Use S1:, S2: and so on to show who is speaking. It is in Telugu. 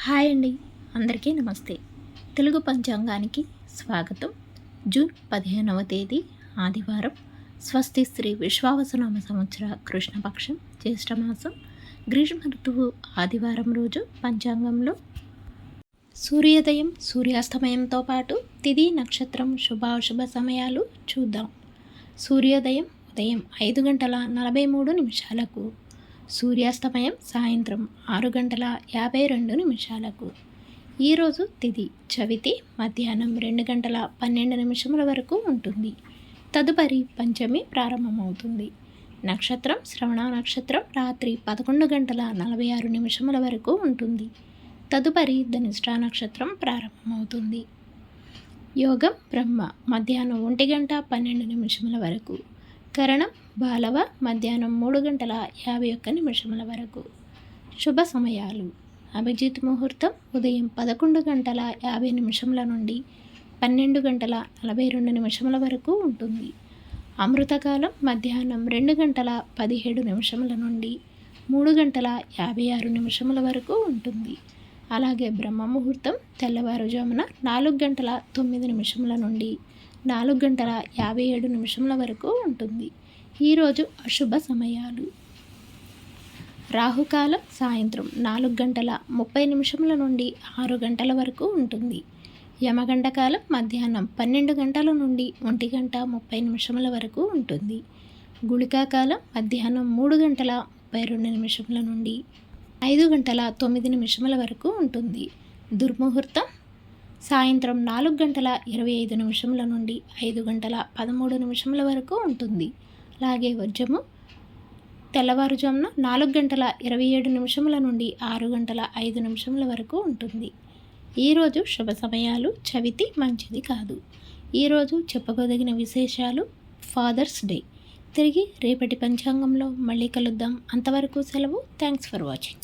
S1: హాయ్ అండి, అందరికీ నమస్తే. తెలుగు పంచాంగానికి స్వాగతం. జూన్ 15వ తేదీ ఆదివారం. స్వస్తి శ్రీ విశ్వావసునామ సంవత్సర కృష్ణపక్షం జ్యేష్ఠమాసం గ్రీష్మ ఋతువు ఆదివారం రోజు పంచాంగంలో సూర్యోదయం సూర్యాస్తమయంతో పాటు తిథి నక్షత్రం శుభాశుభ సమయాలు చూద్దాం. సూర్యోదయం ఉదయం 5:43 సూర్యాస్తమయం సాయంత్రం 6:52. ఈరోజు తిథి చవితి మధ్యాహ్నం 2:12 వరకు ఉంటుంది. తదుపరి పంచమి ప్రారంభమవుతుంది. నక్షత్రం శ్రవణ నక్షత్రం రాత్రి 11:46 వరకు ఉంటుంది. తదుపరి ధనిష్ట నక్షత్రం ప్రారంభమవుతుంది. యోగం బ్రహ్మ మధ్యాహ్నం 1:12 వరకు. కరణం బాలవ మధ్యాహ్నం 3:51 వరకు. శుభ సమయాలు: అభిజిత్ ముహూర్తం ఉదయం 11:50 నుండి 12:42 వరకు ఉంటుంది. అమృతకాలం మధ్యాహ్నం 2:17 నుండి 3:56 వరకు ఉంటుంది. అలాగే బ్రహ్మ ముహూర్తం తెల్లవారుజామున 4:09 నుండి 4:57 వరకు ఉంటుంది. ఈరోజు అశుభ సమయాలు: రాహుకాలం సాయంత్రం 4:30 నుండి 6 వరకు ఉంటుంది. యమగండకాలం మధ్యాహ్నం 12 నుండి 1:30 వరకు ఉంటుంది. గుళికాకాలం మధ్యాహ్నం 3:32 నుండి 5:09 వరకు ఉంటుంది. దుర్ముహూర్తం సాయంత్రం 4:25 నుండి 5:13 వరకు ఉంటుంది. అలాగే వర్జము తెల్లవారుజామున 4:27 నుండి 6:05 వరకు ఉంటుంది. ఈరోజు శుభ సమయాలు: చవితి మంచిది కాదు. ఈరోజు చెప్పుకోదగిన విశేషాలు: ఫాదర్స్ డే. తిరిగి రేపటి పంచాంగంలో మళ్ళీ కలుద్దాం. అంతవరకు సెలవు. Thanks for watching.